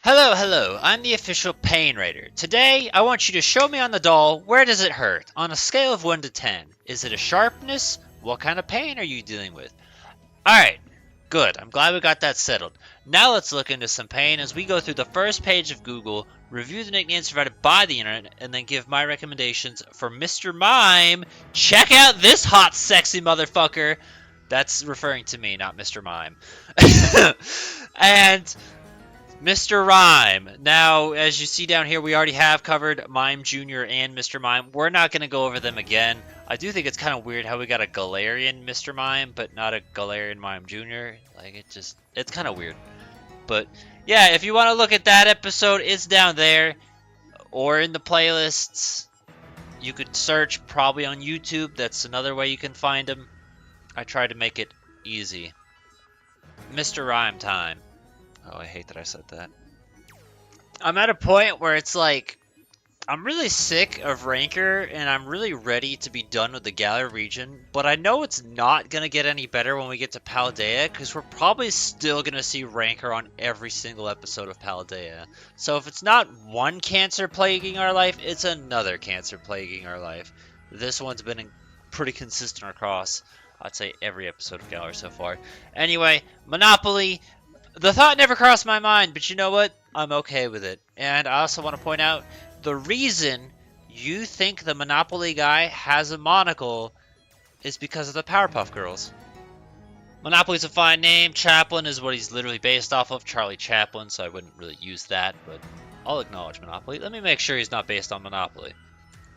Hello, I'm the official pain rater. Today, I want you to show me on the doll, where does it hurt? On a scale of 1 to 10. Is it a sharpness? What kind of pain are you dealing with? Alright, good. I'm glad we got that settled. Now let's look into some pain as we go through the first page of Google, review the nicknames provided by the internet, and then give my recommendations for Mr. Mime. Check out this hot, sexy motherfucker! That's referring to me, not Mr. Mime. And Mr. Rime. Now, as you see down here, we already have covered Mime Jr. and Mr. Mime. We're not going to go over them again. I do think it's kind of weird how we got a Galarian Mr. Mime, but not a Galarian Mime Jr. Like, it's kind of weird. But, yeah, if you want to look at that episode, it's down there. Or in the playlists. You could search probably on YouTube. That's another way you can find them. I try to make it easy. Mr. Rime time. Oh, I hate that I said that. I'm at a point where it's like, I'm really sick of Rancor, and I'm really ready to be done with the Galar region, but I know it's not going to get any better when we get to Paldea, because we're probably still going to see Rancor on every single episode of Paldea. So if it's not one cancer plaguing our life, it's another cancer plaguing our life. This one's been pretty consistent across, I'd say, every episode of Galar so far. Anyway, Monopoly. The thought never crossed my mind, but you know what? I'm okay with it. And I also want to point out, the reason you think the Monopoly guy has a monocle is because of the Powerpuff Girls. Monopoly's a fine name. Chaplin is what he's literally based off of, Charlie Chaplin, so I wouldn't really use that, but I'll acknowledge Monopoly. Let me make sure he's not based on Monopoly.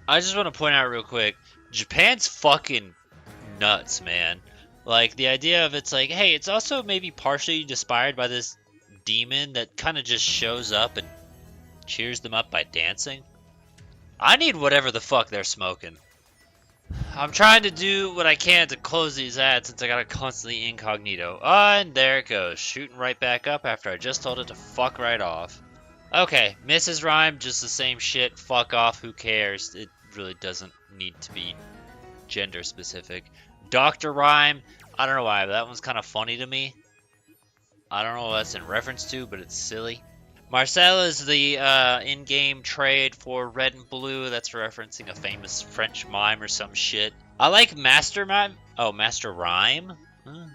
I just want to point out real quick, Japan's fucking nuts, man. Like, the idea of it's like, hey, it's also maybe partially inspired by this demon that kind of just shows up and cheers them up by dancing. I need whatever the fuck they're smoking. I'm trying to do what I can to close these ads since I got it constantly incognito. And there it goes, shooting right back up after I just told it to fuck right off. Okay, Mrs. Rime, just the same shit, fuck off, who cares? It really doesn't need to be gender specific. Dr. Rime, I don't know why, but that one's kind of funny to me. I don't know what that's in reference to, but it's silly. Marcel is the in-game trade for red and blue. That's referencing a famous French mime or some shit. I like Master Mime. Oh, Master Rhyme?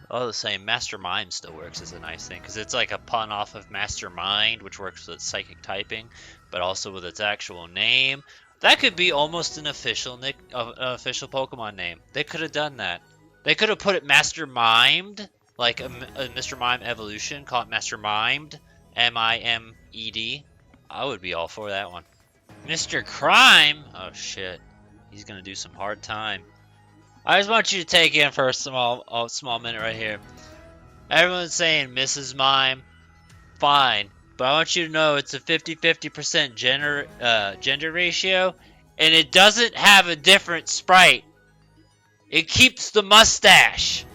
Oh, the same. Master Mime still works as a nice thing, because it's like a pun off of Mastermind, which works with psychic typing, but also with its actual name. That could be almost an official official Pokemon name. They could have done that. They could have put it Master Mimed, like a Mr. Mime evolution, call it Master Mimed, M-I-M-E-D. I would be all for that one. Mr. Crime? Oh shit, he's gonna do some hard time. I just want you to take in for a small minute right here. Everyone's saying Mrs. Mime, fine. But I want you to know it's a 50-50% gender ratio, and it doesn't have a different sprite. It keeps the mustache.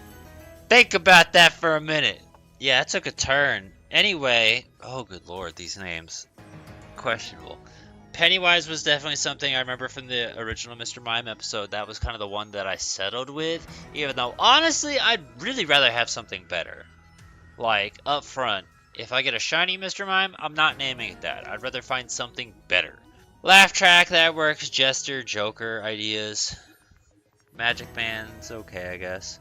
Think about that for a minute. Yeah, it took a turn. Anyway, oh good lord, these names. Questionable. Pennywise was definitely something I remember from the original Mr. Mime episode. That was kind of the one that I settled with, even though honestly, I'd really rather have something better. Like, up front. If I get a shiny Mr. Mime, I'm not naming it that. I'd rather find something better. Laugh track, that works. Jester, Joker, ideas. Magic Man's okay, I guess.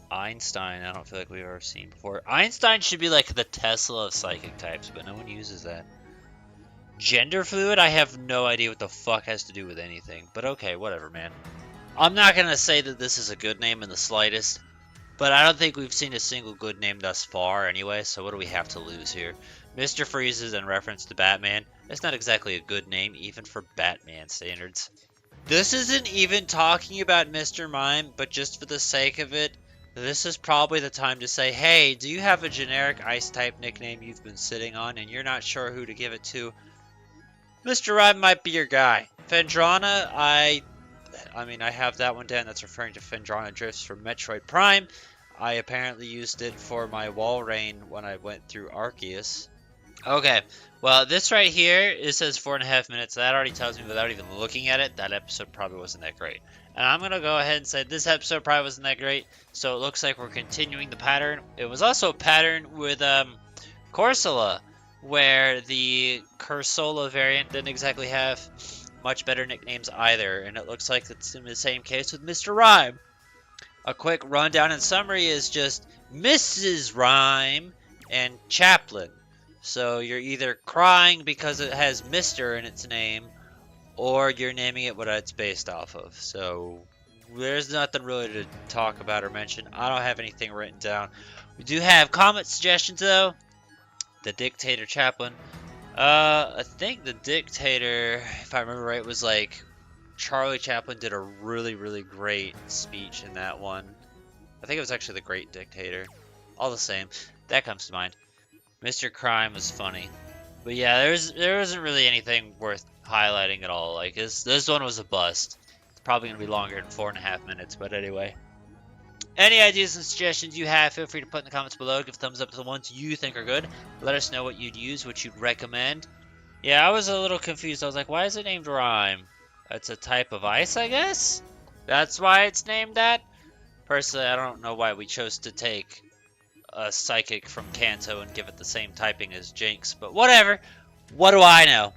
Einstein, I don't feel like we've ever seen before. Einstein should be like the Tesla of psychic types, but no one uses that. Gender fluid, I have no idea what the fuck has to do with anything. But okay, whatever, man. I'm not gonna say that this is a good name in the slightest. But I don't think we've seen a single good name thus far anyway, so what do we have to lose here? Mr. Freeze is in reference to Batman. It's not exactly a good name, even for Batman standards. This isn't even talking about Mr. Mime, but just for the sake of it, this is probably the time to say, hey, do you have a generic Ice-type nickname you've been sitting on and you're not sure who to give it to? Mr. Rime might be your guy. Phendrana, I have that one down. That's referring to Phendrana Drifts from Metroid Prime. I apparently used it for my Walrein when I went through Arceus. Okay, well, this right here, it says 4.5 minutes. That already tells me without even looking at it, that episode probably wasn't that great. And I'm going to go ahead and say this episode probably wasn't that great. So it looks like we're continuing the pattern. It was also a pattern with Corsola. where the Cursola variant didn't exactly have much better nicknames either, and it looks like it's in the same case with Mr. Rime. A quick rundown and summary is just Mrs. Rime and Chaplin. So you're either crying because it has Mr. in its name, or you're naming it what it's based off of. So there's nothing really to talk about or mention. I don't have anything written down. We do have comment suggestions though. The Dictator Chaplin. I think the Dictator, if I remember right, was like Charlie Chaplin did a really, really great speech in that one. I think it was actually the Great Dictator. All the same, that comes to mind. Mr. Crime was funny. But yeah, there isn't really anything worth highlighting at all. Like this one was a bust. It's probably gonna be longer than 4.5 minutes, but anyway. Any ideas and suggestions you have, feel free to put in the comments below. Give a thumbs up to the ones you think are good. Let us know what you'd use, what you'd recommend. Yeah, I was a little confused. I was like, why is it named Rime? It's a type of ice, I guess? That's why it's named that? Personally, I don't know why we chose to take a psychic from Kanto and give it the same typing as Jinx, but whatever. What do I know?